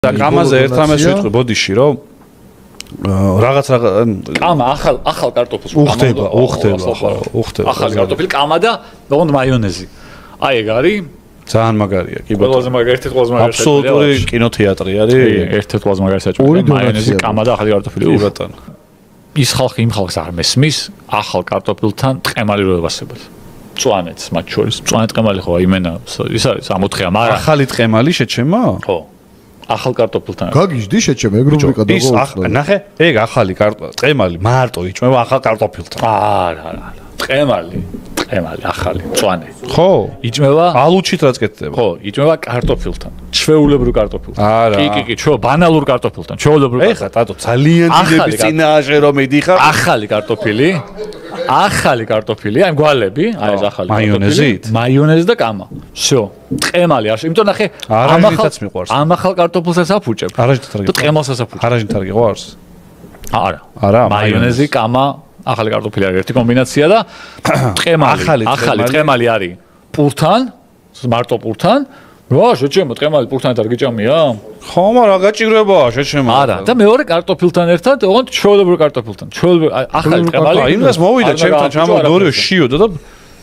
და კამაზე ერთამეს ვიტყვი ბოდიში რომ რაღაც კამა ახალ კარტოფილს უხდება ახალ კარტოფილი კამა და ოღონდ მაიონეზი აი ეგ არის ძალიან მაგარია კი ბატონო ყველაზე მაგარი ერთ-ერთი ყველაზე მაგარი აბსოლუტური კინოთეატრი არის ერთ-ერთი ყველაზე მაგარი საჭმელი მაიონეზი კამა და ახალი კარტოფილი კი ბატონო ის ხალხი იმ ხალხს არ მესმის ახალ კარტოფილთან ტყემალი რო ევასებათ მწვანეთს მათ შორის მწვანე ტყემალი ხო იმენა ის არის 60-ია მაგრამ ახალი ტყემალი შეჩემა ხო ახალ კარტოფილთან გაგიჟდი შეჩემ ეგ რუბრიკა დაგვაუწყდა ნახე ეგ ახალი ტყემალი მარტო იჭმება ახალ კარტოფილთან არა ტყემალი ახალი მწვანე ხო იჭმება ალუჩით რაც კეთდება ხო იჭმება კარტოფილთან ჩვეულებრივ კარტოფილთან კი ჩვენ ბანალურ კარტოფილთან ჩვეულებრივ ეხა ტატო ძალიან დიდები წინააღე რომ მიდიხარ ახალი კარტოფილი აი მგვალები აი ეს ახალი მაიონეზით მაიონეზი და კამა всё ტყემალი არ იმიტომ ნახე ამ ახალ კარტოფილსაც აფუჭებ და ტყემალსაც აფუჭებ არაჟით არ გიყვარს არა მაიონეზი კამა ახალი კარტოფილი არის ერთი კომბინაცია და ტყემალი ახალი ტყემალი არის პურთან მარტო პურთან რა შეჩემო ტყემალი პურთანით არ გიჭამია ხო მაგრამ გაჭირებაა შეჩემო არა და მეორე კარტოფილთან ერთად ოღონდ ჩვეულებრივ კარტოფილთან ახალი ტყემალი იმას მოვიდა ჩემთან ჩამოვიდა შიოდა და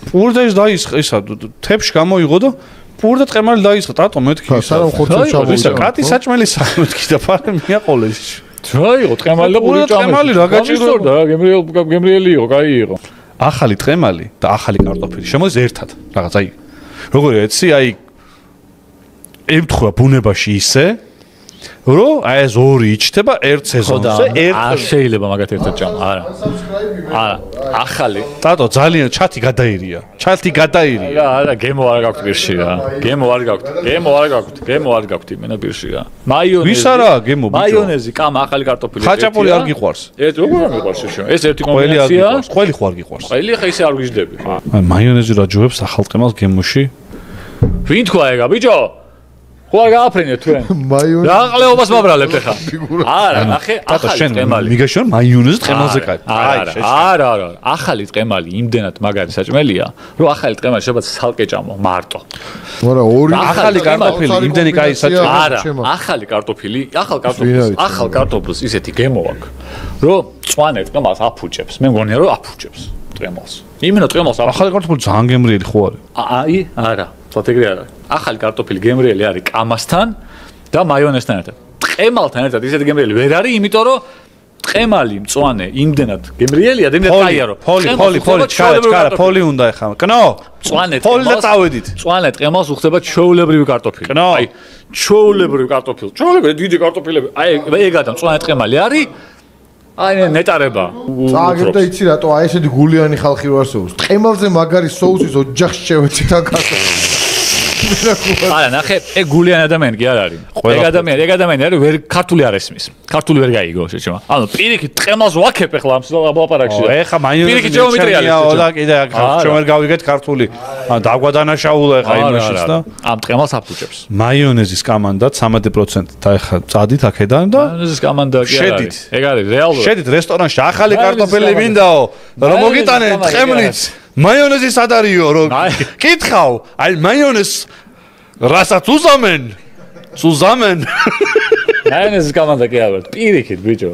პურდა ის დაისხა ისა თებში გამოიღო და პურდა ტყემალი დაისხა ტატო მეთქი სანამ ხორცს ჩამოვიდა კატი საჭმელი სამეთქი და ფარე მიაყოლე რა იყო ტყემალი და პური ტყემალი რა გაჭირდა რა გემრიელი იყო კაი იყო ახალი ტყემალი და ახალი კარტოფილი შემოდის ერთად რაღაც აი როგორია ეცი აი ემთხვევა ბუნებაში ისე რომ აი ეს ორი იჭდება ერთ სეზონზე არ შეიძლება მაგათ ერთად ჭამა არა ახალი ტატო ძალიან ჩათი გადაირია არა გემო არ გაქვთ პირში რა გემო არ გაქვთ იმენა პირში რა მაიონეზი ვის არა გემო ბიჭო მაიონეზი კამა ახალი კარტოფილი ხაჭაპური არ გიყვარს როგორ არ მიყვარს ეს ერთი კომბინაცია ყველი ხო არ გიყვარს ყველი ხა ისე არ ვიждები აი მაიონეზი რა ჯუებს ახალ ტყემალს გემოში ვინ თქვა ეგა ბიჭო ხო არ გააფრინეთ თქვენ მაიონეზი რა ყლეობას მაბრალებთ ახლა არა ნახე ახალი ტყემალი მიგაშენ მაიონეზი ტყემალზე კაი არა ახალი ტყემალი იმდენად მაგარი საჭმელია რომ ახალი ტყემალი შეიძლება ცალკე ჭამო მარტო არა ორი ახალი კარტოფილი იმდენი კაი საჭმელი არა ახალი კარტოფილი ახალ კარტოფილს ისეთი გემო აქვს რომ მწვანე ტყემალს აფუჭებს მე მგონია რომ აფუჭებს ტყემალს იმენა ტყემალს ახალი კარტოფილი ძალიან გემრიელი ხო არის აი არა თოთეგრი არა ახალი კარტოფილი გემრიელი არის კამასთან და მაიონეზთან ერთად ტყემალთან ერთად ისეთი გემრიელი ვერ არის იმიტომ რომ ტყემალი მწვანე იმდენად გემრიელია და იმდენად კაია რომ ფოლი ჩქარა ფოლი უნდა ეხა კნო მწვანე ფოლი და წავედით მწვანე ტყემალს უხდება ჩვეულებრივი კარტოფილი აი ჩვეულებრივი კარტოფილი დიდი კარტოფილები აი ეგადა მწვანე ტყემალი არის აი ნეტარება წააგებდა იცი რატო აი ესეთი გულიანი ხალხი რო არსებობს ტყემალზე მაგარი соуსის ოჯახში შევეცით ან კარტოფილს არა ნახე ეგ გულიანი ადამიანი კი არ არის ეგ ადამიანი არის ვერ ქართული არ ესმის ქართული ვერ გაიგო შეჩემა ანუ პირიქით ტყემალს ვაქებ ახლა ამ ლაპარაკში ეხა მაიონეზი და კიდე ჩვენ ვერ გავიგეთ ქართული დაგვადანაშაულა ეხა იმაშიც და ამ ტყემალს აფუჭებს მაიონეზის კამანდად 13% და ეხა წადით აქედან და მაიონეზის კამანდა კი არ არის ეგ არის რეალურად შედით რესტორანში ახალი კარტოფილი მინდაო რომ მოგიტანენ ტყემლიც მაიონეზი სად არისო რომ კითხავ აი მაიონეზს რასაც უზამენ მაიონეზის კამანდა კი არ არის პირიქით ბიჭო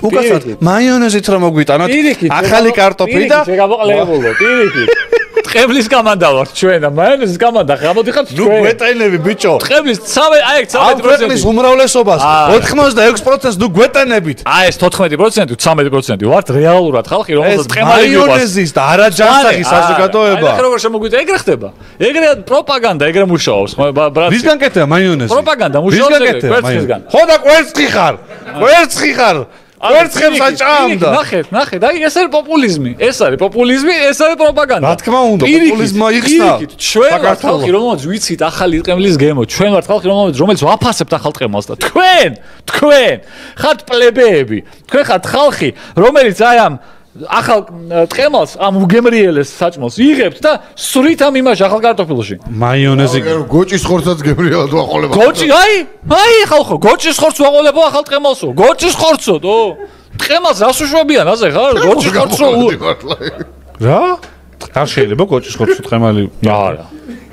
უკაცრავად მაიონეზით რომ მოგვიტანოთ ახალი კარტოფილი და შეგამოყლებულო პირიქით ტყემლის კამანდა ვარ ჩვენ და მაიონეზის კამანდა გამოდიხართ ჩვენ ნუ გვეტენები ბიჭო ტყემლის 13% ქვეყნის უმრავლესობას 86%-ს ნუ გვეტენებით აი ეს 14% 13% ვართ რეალურად ხალხი რომელსაც ტყემალი მიყვარს მაიონეზის და არა ჯანსაღი საზოგადოება აი როგორ შემოგვიწევ ეგრე ხდება ეგრე პროპაგანდა ეგრე მუშაობს ბრატ ვისგან კეთდება მაიონეზი პროპაგანდა მუშაობს კვერცხისგან ხო და კვერცხი ხარ კვერცხებს აჭამდა ნახეთ აი ეს არის პოპულიზმი ეს არის პროპაგანდა რა თქმა უნდა პოპულიზმმა იხსნა ჩვენ ვართ ხალხი რომელსაც ვიცით ახალი ტყემლის გემო ჩვენ ვართ ხალხი რომელიც ვაფასებთ ახალ ტყემალს და თქვენ ხართ პლებეები თქვენ ხართ ხალხი რომელიც აი ამ ახალ ტყემალს ამ უგემრიელეს საჭმელს იღებთ და სვრით ამ იმაში ახალ კარტოფილში მაიონეზი გოჭის ხორცაც გემრიელად ვაყოლებო გოჭი აი ხალხო გოჭის ხორცს ვაყოლებო ახალ ტყემალსო გოჭის ხორცო ტყემალს რას უშვებიან აზე ხარ გოჭის ხორცო რა არ შეიძლება გოჭის ხორცს ტყემალი არა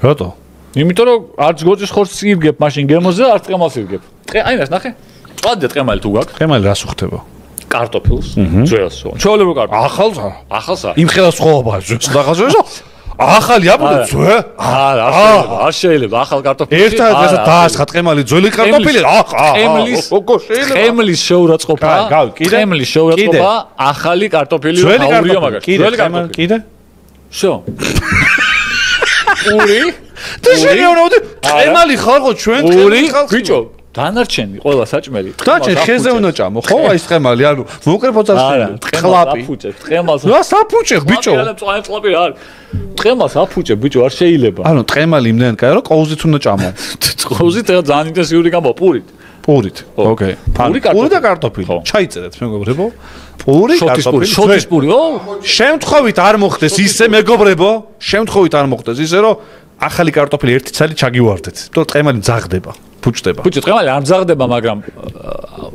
რატო იმიტომ რომ არც გოწის ხორცს ირგებ, მაშინ გემოზე არც ტყემალს ირგებ. აი ეს ნახე. წვადე ტყემალი თუ გაქვს. ტყემალი რას უხდება? კარტოფილს, ძველს. ჩვეულებრივ კარტოფილს. ახალსა. იმ ხელას ხოვობა ძველს და ახალს. ახალი აბუდე ძვე? არ შეიძლება ახალ კარტოფილს. ერთად ესა დაასხა ტყემალი ძველი კარტოფილი. ტყემლის შეურაცხყოფა. ტყემლის შეურაცხყოფა ახალი კარტოფილი აურია მაგას. ძველი კარტოფილი. კიდე? შო. პური? და შეგეუნებოდი ტყემალი ხალხო ჩვენ ტყემალი ხალხი. ბიჭო დანარჩენი ყველა საჭმელი. დაჩენ ხეზე უნდა ჭამო, ხო? აი ეს ტყემალი, ანუ მოკრებოც არ შეიძლება. ხლაპი. ტყემალს. რა საფუჭე, ბიჭო? ხლაპი არ. ტყემალს აფუჭე, ბიჭო, არ შეიძლება. ანუ ტყემალი იმდენ კაი, რომ ყოუზით უნდა ჭამო. ყოუზით ძალიან ინტენსიური გამო, პურით. პურით. ოკეი. პური და კარტოფილი. ჩაიწერეთ, მეგობრებო. პური, კარტოფილი. შოთის პური, ო? შემთხვევით არ მოხდეს ისე, მეგობრებო, შემთხვევით არ მოხდეს ისე, რომ ახალი კარტოფილი ერთი ცალი ჩაგივარდეთ. იმიტომ ტყემალი ძაღდება. ფუჭდება. ბიჭო, ტყემალი არ მძაღდება, მაგრამ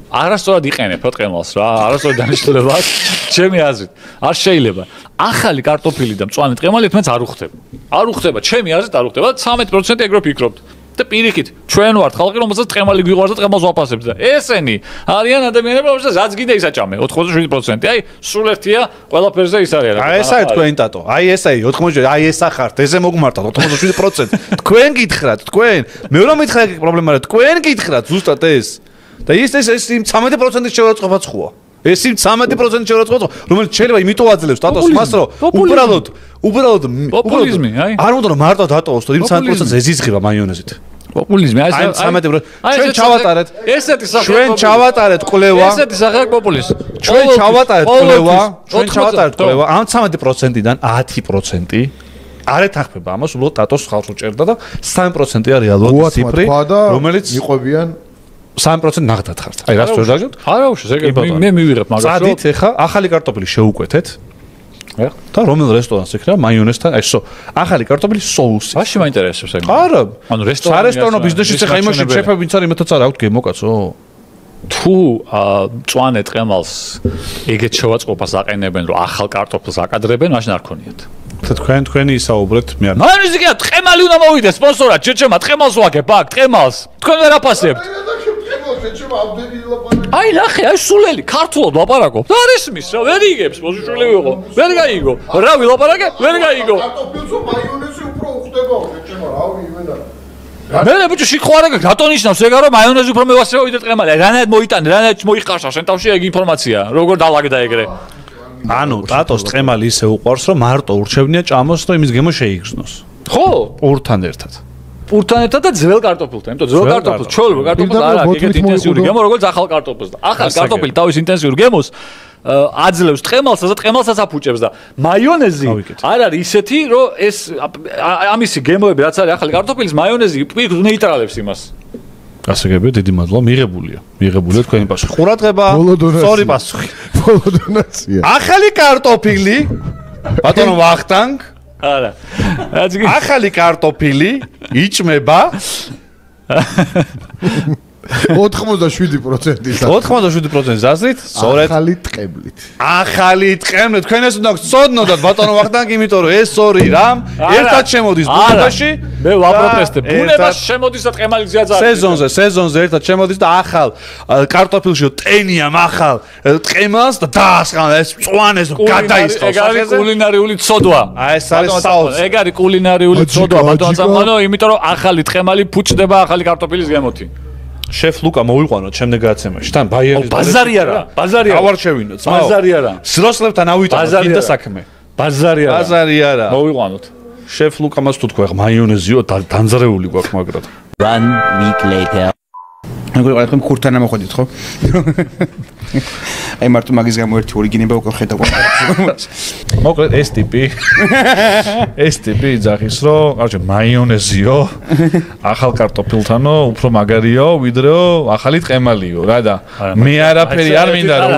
არასწორად იყენებ ტყემალს რა, არასწორად დანიშნულება აქვს. ჩემი აზრით, არ შეიძლება. ახალი კარტოფილი და მწვანე ტყემალი ერთმანეთს არ უხდება. არ უხდება, ჩემი აზრით არ უხდება. 13% ეგრე ფიქრობთ. და პირიქით, ჩვენ ვართ ხალხი, რომელსაც ტყემალი გვიყვარს და ტყემალს ვაფასებთ და ესენი არიან ადამიანები, რომელსაც რაც გინდა ის აჭამე, 87%. აი, სულ ერთია, ყველაფერზე ის არის. აი ესაა თქვენ ტატო. აი ესაა 80%, აი ესა ხართ, ესე მოგმართათ 87%. თქვენ გითხრათ, თქვენ. მე რომ მითხრა ეგ პრობლემა რა, თქვენ გითხრათ ზუსტად ეს. და ის 13%-ის შეურაცხყოფაც ხოა. ეს 13% შეურაცხყოფა, რომელიც შეიძლება იმიტომ აძლევს ტატოს მას, რომ უბრალოდ პოპულიზმი, აი. არ უნდა რომ მარტო დატოვოს, იმ 13%-ს ეზიზღება მაიონეზით. პოპულიზმი, აი 13%. ჩვენ ჩავატარეთ. ესეთი სახე. ჩვენ ჩავატარეთ კვლევა. ესეთი სახე პოპულიზმი. ჩვენ ჩავატარეთ კვლევა. ჩვენ ჩავატარეთ კვლევა. ამ 13%-დან 10% არ ეთანხმება ამას, უბრალოდ ტატოს ხალხს უჭერდა და 3%-ია რეალური ციფრი, რომელიც იყვებიან 3% ნახდათ ხართ. აი რას ვერ დაჟოთ? არა უშო, ეგ მე მივიღებ მაგას. წადით ეხა ახალი კარტოფილი შეუკვეთეთ. და რომელ რესტორანს იქნება მაიონეზთან, აი სო, ახალი კარტოფილი соуსი. ვაში მაინტერესებს ეგ. არა. ანუ სარესტორნო ბიზნესში ხა იმაში შეფები ვინც არის იმათაც არ აქვს გემოკაცო. თუ მწვანე ტყემალს ეგეთ შევაწყობას აყენებენ, რომ ახალ კარტოფილს აკადრებენ, მაშინ არ ქონიათ. და თქვენი ისაუბრეთ, მე არ. მაიონეზი კი ტყემალი უნდა მოვიდეს სპონსორად, ჩერჩემა ტყემალს ვაგებ აქ, ტყემალს. თქვენ ვერ აფასებთ. აი ნახე, აი სულელი, ქართულად ლაპარაკობ. და არ ისმის რა, ვერ იგებს, მოსუშველი ვიყო. ვერ გაიგო. რა ვილაპარაკე? ვერ გაიგო. კარტოფილს მაიონეზი უფრო უხდება, ჩერჩემა, რავი, იმენა. მე ბიჭო შეხوارაგ გატონიშნავს ეგა რომ მაიონეზი უფრო მევასწრებოდი ტყემალი. რანაირად მოიტანე, რანაირად მოიყარშა შენ თავში ეგ ინფორმაცია. როგორ დალაგდა ეგრე. ანუ ტატოს ტყემალი ისე უყვარს რომ მარტო ურჩევნია ჭამოს და იმის გემო შეიგრძნოს. ხო? პურთან ერთად. პურთან ერთად და ძველ კარტოფილთან. იმიტომ ძველ კარტოფილს, ჩვეულებრივ კარტოფილს არ აქვს ეგეთ ინტენსიური გემო, როგორც ახალ კარტოფილს. ახალ კარტოფილი თავის ინტენსიურ გემოს აძლევს ტყემალსა და ტყემალსაც აფუჭებს და მაიონეზი არ არის ისეთი, რომ ეს ამისი გემოები რაც არის ახალი კარტოფილის მაიონეზი პირიქით ნეიტრალებს იმას. გასაგებია, დიდი მადლობა, მიღებულია თქვენი პასუხი. ყურადღება, სწორი პასუხი. ბოლოდონაცია. ახალი კარტოფილი, ბატონო ვახტანგ. არა. ახალი კარტოფილი იჭმება 87%-ის. 87%-ის აზრით, სწორედ. ახალი ტყემლით. ახალი ტყემლით, თქვენ ეს უნდა გწოდნოდათ ბატონო ვახტანგ, იმიტომ რომ ეს ორი რამ ერთად შემოდის ბუნებაში. მე ვაპროტესტებ. ბუნებაში შემოდის და ტყემალი გზაზე. სეზონზე ერთად შემოდის და ახალ კარტოფილში ტენიამ ახალ ტყემალს და დაასხან ეს მწვანეს გადაისხავს. ეგ არის კულინარიული ცოდვა. აი ეს არის საოცრ. ეგ არის კულინარიული ცოდვა, ბატონო წამონო, იმიტომ რომ ახალი ტყემალი ფუჭდება ახალი კარტოფილის გემოთი. შეფ ლუკა მოვიყვანოთ შემდეგ გადაცემაში. თან ბაიერის ბაზარია რა. ბაზარია. ავარჩევინოთ. ბაზარია რა. სროსლებთან ავიტანოთ კიდე საქმე. ბაზარია. ბაზარია რა. მოვიყვანოთ. შეფ ლუკა მას თუ თქვა მაიონეზიო დანძრეული გვაქვს მაგრად. 1 week later. მეგობრებო, თქვენ ქურთან ამოходით ხო? აი მარტო მაგის გამო ერთი ორიგინება უკვე ხედავ. მოკლედ ეს ტიპი ძახის რომ, კაროჩე მაიონეზიო, ახალ კარტოფილთანო, უფრო მაგარიო, ვიდრეო ახალი ტყემალიო, რა და მე არაფერი არ მინდა რომ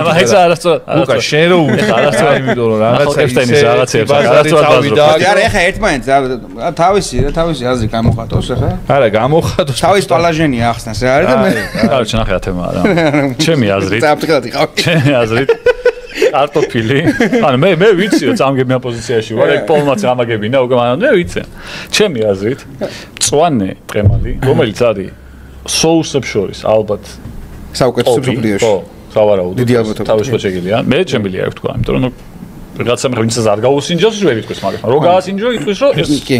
ლუკა შენ რო უთხარ, იმიტომ რომ რაღაცა ისე რაღაცებს არასწორად ბაზრობ. არა, ეხა ერთმანეთს თავისი აზრი გამოხატოს ეხა. არა, გამოხატოს. თავის ტალაჟენი ახსნას რა არის და მე კაროჩე ნახე ათემა რა. ჩემი აზრით. წაფთხილად იყავ. ჩემი აზრით. კარტოფილი. ანუ მე ვიციო წამგებიან პოზიციაში ვარ, ეგ პოლმაც ამაგებინა უკვე, მაგრამ მე ვიცი. ჩემი აზრით, მწვანე ტყემალი, რომელიც არის соусებს შორის ალბათ საუკეთესო მსოფლიოში. ხო, სავარაუდოდ. დიდი ალბათობით. თავისუფლად შეგიძლია. მე ჩემბილი არ ვთქვა, იმიტომ რომ რაღაცა ვინცაც არ გაუსინჯოს, ვერ იტყვის მაგას. რო გაასინჯო, იტყვის რომ ეს კი.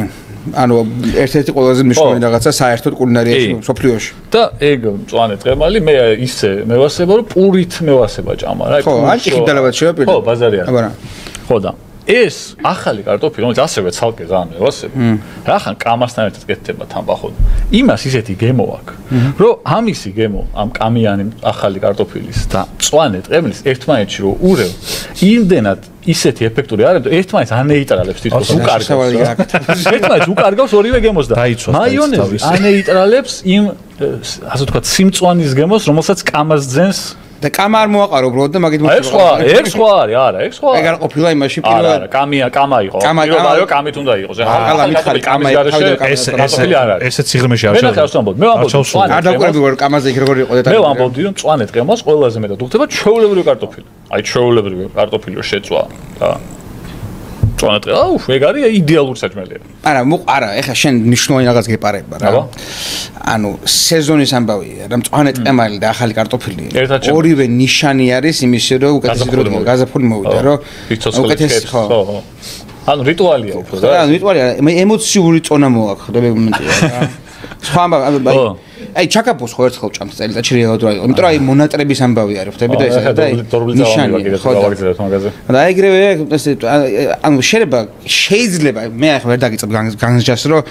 ანუ ერთ-ერთი ყველაზე მნიშვნელოვანი რაღაცა საერთოდ კულინარიაში მსოფლიოში. და ეგ მწვანე ტყემალი მე ისე მევასება რომ პურით მევასება ჭამა რა. ხო, ანჭიხი დალევად შევაპირდი. ხო, ბაზარი არის. აბარა. ხო და ეს ახალი კარტოფილი, რომელიც ასევე ცალკე ძალიან მევასება. რახან კამასთან ერთად კეთდება თამბახოდ. იმას ისეთი გემო აქვს, რომ ამისი გემო, ამ კამიანი ახალი კარტოფილის და მწვანე ტყემლის ერთმანეთში რო ურევ, იმდენად ისეთი ეფექტური არის, რომ ერთმანეთს ანეიტრალებს თითქოს უკარგავს. ერთმანეთს უკარგავს ორივე გემოს და მაიონეზი ანეიტრალებს იმ ასე ვთქვათ სიმწვანის გემოს, რომელსაც კამას ძენს და კამა არ მოაყარო უბრალოდ და მაგით ეგ სხვა არის, არა, ეგ სხვა. ეგ არ ყოფილა იმაში პირველად. არა, კამა იყო. პირველად კამით უნდა იყოს. ახლა მითხარი კამა ესეც სიღრმეში არ შეიძლება. მე ვამბობ, არ დაკვირები ვარ კამაზე იქ როგორ იყო დეტალი. მე ვამბობდი რომ მწვანე ტყემას ყველაზე მეტად უხდება ჩვეულებრივი კარტოფილი. აი ჩვეულებრივი კარტოფილი რო შეწვა და მწვანე ტყე, აუ, ეგ არის იდეალური საჭმელია. არა, ეხლა შენ მნიშვნელოვანი რაღაც გეპარება რა. ანუ სეზონის ამბავია, რა მწვანე ტყემალი და ახალი კარტოფილი. ორივე ნიშანი არის იმისი, რომ უკეთესი დრო გაზაფხული მოვიდა, რომ უკეთესი ხო. ანუ რიტუალია უფრო და. ანუ რიტუალია, მე ემოციური წონა მოაქვს, ხდება მომენტია რა. სხვა ამბავი, აი ჩაკაპოს ხო ერთხელ ჭამს წელიწადში რეალურად რა იყო. იმიტომ რომ აი მონატრების ამბავი არის, ხდები და ესა და ნიშანი ხო გავაგზავნეთ მაგაზე. და ეგრევე ესე ანუ შეიძლება მე ახლა ვერ დაგიწებ განსჯას რომ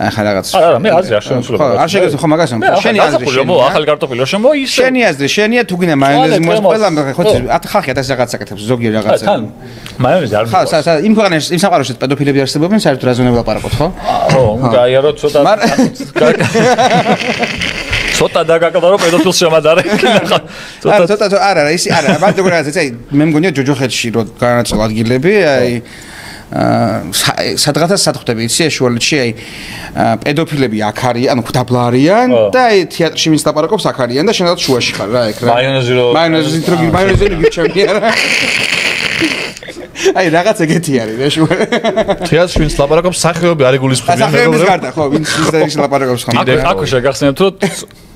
ახლა რაღაც არა მე აზრი არ შემოსულობა. არ შეგეძლო ხო მაგას შენი აზრი შემო ახალი კარტოფილი შემო ის შენი აზრი შენია თუ გინდა მაიონეზი მოსყოლა ხო ხალხი და რაღაც აკეთებს ზოგიერთი რაღაცა. თან მაიონეზი არ ხო იმ ქვეყანაში იმ საყაროში პედოფილები არსებობენ საერთოდ რაზონებ ლაპარაკობთ ხო? ხო გაიარო ცოტა ცოტა დაგაკდა რომ პედოფილს შემადარე. ცოტა არა ის არა მაგ რაღაცა აი მე მგონია ჯოჯოხეთში რო განაწილ ადგილები აი სადღაცა სათხდები იცი შუალედში აი პედოფილები აქ არიან ანუ დაბლა არიან და აი თეატრში ვინც ლაპარაკობს აქ არიან და შენადაც შუაში ხარ რა ეგ რა მაიონეზი გიჩემია რა აი რაღაც ეგეთი არის რა შუა თეატრში ვინც ლაპარაკობს სახეობები არ იგულისხმებიან სახეობის გარდა ხო ვინც ის ლაპარაკობს ხო აქ შეგახსენებთ რომ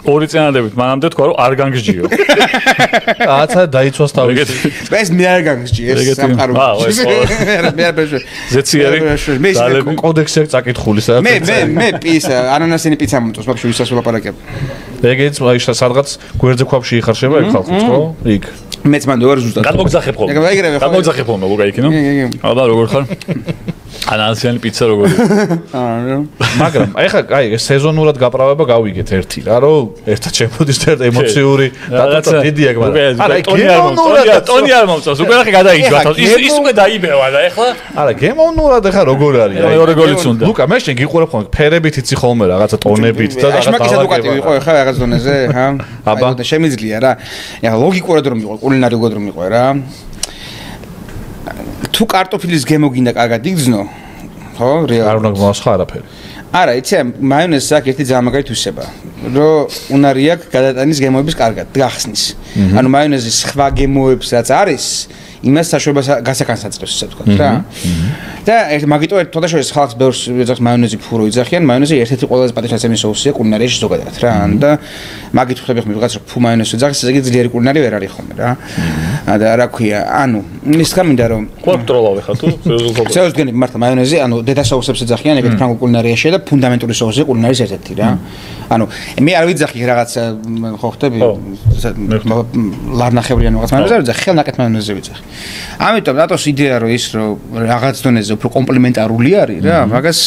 ორი წინადებით მანამდე თქვა რომ არ განგსჯიო. ააცა დაიცვას თავი. ეს მე არ განგსჯი ეს სამყარო. მე არ ბეჟე. ზეციერი. მე კოდექსი აქვს წაკითხული სადაც. მე პიცა ანანასიანი პიცა მომწონს ვაფშე ვისაც ვლაპარაკებ. ეგეც აი სადღაც გვერდზე ქვაბში იხარშება ეგ ხალხიც ხო? იქ. მეც მანდ ვარ ზუსტად. გამოგზახებ ხოლმე. გამოგზახებ ხოლმე ლუკა იქ ნო? აბა როგორ ხარ? ანანასიანი პიცა როგორ არა მაგრამ ეხლა აი სეზონურად გაправება გავიგეთ ერთი რა რომ ერთად შემოდის და ემოციური დატოცა დიდი აქ მაგრამ არა ტონი არ მომწონს უკვე ახლა გადაიჯვა ის უკვე დაიბევა და ეხლა არა გემოვნურად ეხლა როგორ არის აი ორი გოლიც უნდა ლუკა მე შენ გიყურებ ხოლმე ფერებით იცი ხოლმე რაღაცა ტონებით და რაღაცა შმაკის ადვოკატი ვიყო ეხლა რაღაც დონეზე ჰა აბა შემიძლია რა ეხლა ლოგიკურად რომ იყო კულინარიულად რომ იყო რა თუ კარტოფილის გემო გინდა კარგად იგრძნო ხო რეალურად არ უნდა გმოსხა არაფერი არა იცი მაიონეზს აქვს ერთი ძალიან მაგარი თვისება რომ უნარი აქვს გადატანის გემოების კარგად გახსნის ანუ მაიონეზის სხვა გემოებს რაც არის იმას საშუალებას გასაკანს აწყებს ისე ვთქვათ რა და მაგიტო თოდაშორის ხალხს ბევრს ეძახს მაიონეზი ფურო იძახიან მაიონეზი ერთ-ერთი ყველაზე პატრიოტული соуსია კულინარიაში ზოგადად რა და მაგით ხვდები ხომ ვიღაც რომ ფუ მაიონეზს ეძახის ესე იგი ძლიერი კულინარი ვერ არის ხოლმე რა და რა ქვია ანუ ის გამინდა რომ კონტროლავე ხარ თუ სეუსგენი მართლა მაიონეზი ანუ დედა соуსებს ეძახიან ეგეთ ფრანგულ კულინარიაში და ფუნდამენტური соуსია კულინარიის ერთ-ერთი რა ანუ მე არ ვიძახი რაღაც ხო ხვდები ლარნახევრიან რაღაც მაიონეზი ვიძახი ხელნაკეთ მაიონეზი ვიძახი ამიტომ რატოს იდეა რომ ის რომ რაღაც დონეზე უფრო კომპლიმენტარული არის რა მაგას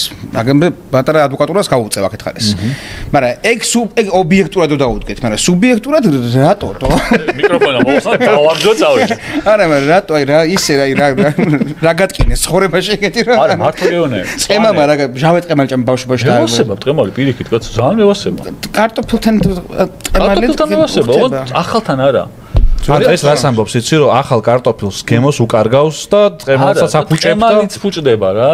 აგემ პატარა ადვოკატურას გავუწევ აქეთ ხარეს მაგრამ ეგ ობიექტურად დაუდგეთ მაგრამ სუბიექტურად რატო მიკროფონი მოვსა დავარჯო წავედი არა მაგრამ რატო აი რა ისე რა გატკინეს ცხოვრებაში ეგეთი რა არა მართლა გეონები წემა მაგრამ ჟავე ტყემალი ჭამ ბავშვობაში და მევასება ტყემალი პირიქით კაცო ძალიან მევასება კარტოფილთან ტყემალი მევასება ახალთან არა ეს რას ამბობს, იცი რომ ახალ კარტოფილს გემოს უკარგავს და ტყემალსაც აფუჭებს და ტყემალიც ფუჭდება რა.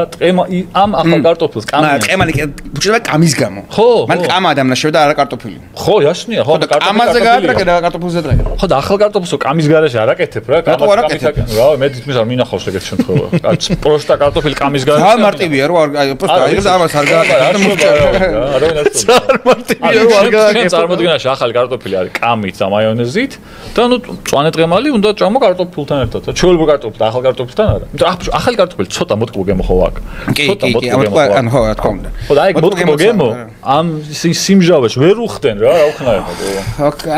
ამ ახალ კარტოფილს კამია. ტყემალი ფუჭდება კამის გამო. მან კამა ადამიანაშევ და არა კარტოფილი. ხო, яшნია, ხო და კამაზე გაატრაკე და კარტოფილზე ტრაკე. ხო და ახალ კარტოფილს კამის garaში არაკეთებ რა. რატო არაკეთებ? რა, მე თვითონ არ მინახავს ეგეთ შემთხვევა. კაც პროსტა კარტოფილი კამის garaში. რა მარტივია რო აი პროსტა აიღებს ამას არ გააკეთებ. მარტივია რო არ გააკეთებ. წარმოდგენაში ახალი კარტოფილი არის კამით და მაიონეზით და ნუ მწვანე ტყემალი უნდა ჭამო კარტოფილთან ერთად. ჩვეულებრივ კარტოფილს და ახალ კარტოფილთან არა. იმიტომ ახალი კარტოფილი ცოტა მოტკბო გემო ხო აქ. ცოტა მოტკბო გემო. ხო, რა თქმა უნდა. ხო და აი მოტკბო გემო ამ სიმჟავეს ვერ უხდენ რა უხნაება.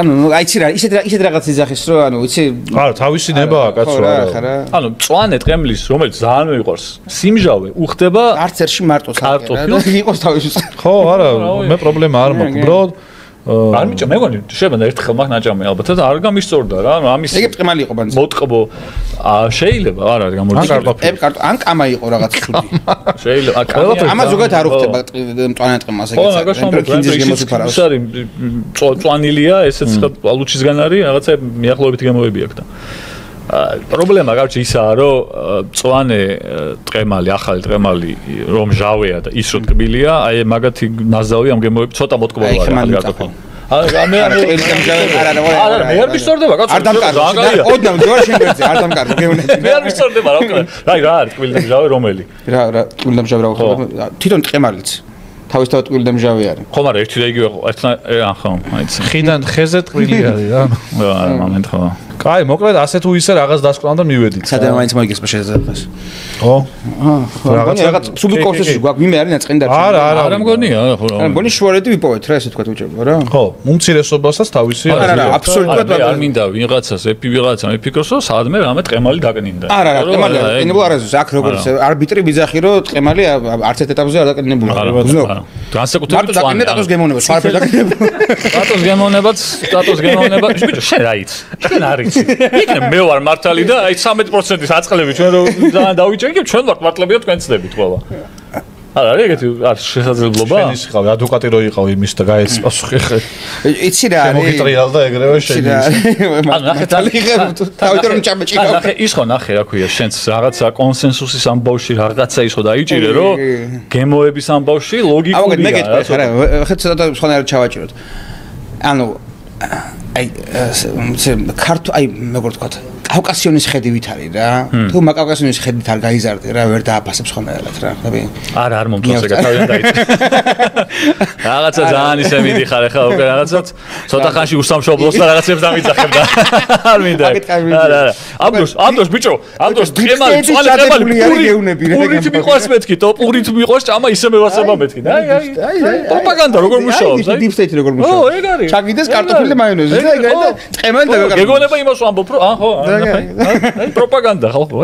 ანუ აიცი რა ისეთ რაღაც იძახის რომ ანუ იცი არა თავისი ნება კაცო არა. ანუ მწვანე ტყემლის რომელიც ძალიან მიყვარს სიმჟავე უხდება არც ერში მარტო კარტოფილს იყოს თავისი. ხო არა მე პრობლემა არ მაქვს უბრალოდ არ მიჭა მეგონი შეიძლება ერთხელ მაგ ნაჭამე ალბათ და არ გამისწორდა რა ანუ ამის ეგ ტყემალი იყო ბანძი მოტყბო შეიძლება არ არის გამორჩეული ან კამა იყო რაღაც ცუდი შეიძლება ამას ზოგადად არ უხდება მწვანე ტყემას ეგეც ეს არის მწვანილია ესეც ალუჩისგან არის რაღაცა მიახლოებით გემოები აქვს და პრობლემა გარჩი ისაა რომ მწვანე ტყემალი ახალი ტყემალი რომ ჟავეა და ის რო ტკბილია აი მაგათი ნაზავი ამ გემოები ცოტა მოტკბოა ახალი კარტოფილი არა მე არ მისწორდება კაცო არ დამკარგო ოდნავ ჯوار შენგერზე არ დამკარგო გეუნები მე არ მისწორდება რა ვქნა რა არის ტკბილი და ჟავე რომელი რა ტკბილი და ჟავე რა ვქნა თვითონ ტყემალიც თავისთავად ტკბილი და ჟავე არის ხომ არა ერთი და იგივე ერთნაირ ხო აიცი ხიდან ხეზე ტკბილი არის რა არა მომენტ ხო კაი მოკლედ ასე თუ ისე რაღაც დასკვნამდე მივედით სადაც მაინც მოიგეს შესაძლებას ხო რაღაც სული კონსესის გვაქვს ვიმე არის ნაწყენი და არა მგონია ხო რა მგონი შუალედი ვიპოვეთ რა ესე თქვა უჭირდება რა ხო უმცირესობასაც თავისი არა აბსოლუტურად არ მინდა ვიღაცას ეპი ვიღაცა მეფიქროს რომ სადმე რამე ტყემალი დაკნინდა არა ტყემალი დაკნინებულ არაზუს აქ როგორც არბიტრი ბიძახი რომ ტყემალი არც ერთ ეტაპზე არ დაკნინებულა განსაკუთრებით მარტო დაკნინდა გემოვნება სვარფერ დაკნინებულა სტატუს გემოვნება ბიჭო შენ რა იცი შენ არ იცი იქნებ მე ვარ მართალი და აი 13%-ის აწყლები ჩვენ რომ ძალიან დავიჭერგებ ჩვენ ვართ მართლებია თქვენ ცდებით ყველა არა ეგეთი არ შესაძლებლობა შენ ის ხავი ადვოკატი რო იყავ იმის და გაეც პასუხი ხე იცი რა არის მოგიტრიალ და ეგრევე შენ ანუ ნახე თავიდან რომ ჭამეჭიკავ ნახე ის ხო ნახე რა ქვია შენც რაღაცა კონსენსუსის ამბავში რაღაცა ის ხო დაიჭირე რომ გემოების ამბავში ლოგიკურია აუგეთ მე გეტყვი ხარა ხეთ ცოტა სხვანაირად ჩავაჭიროთ ანუ აი ქართო აი მეგობრ თქვა კავკასიონის ხედივით არის რა თუ მაკავკასიონის ხედით არ გაიზარდე რა ვერ დააფასებს ხოლმეერად რა ხები არა არ მომწონს ეგ თავიდან დაიწყე რაღაცა ძალიან ისე მიდიხარ ხა უკვე რაღაცა ცოტა ხანში უსამშობლოს და რაღაცებს დამიძახებ და არ მინდა არა ამდროს ბიჭო ამდროს ტყემალი წვალე ტყემალი პურით მიყვარს მეთქი თო პურით მიყვარს ჭამა ისე მევასება მეთქი და აი პროპაგანდა როგორ მუშაობს აი 딥 სტეიტი როგორ მუშაობს ო ეგ არის ჩაგიდეს კარტოფილი და მაიონეზი და ეგ არის და ტყემალი და გეგონება იმას ვამბობ რომ ხო აი პროპაგანდა ხალხო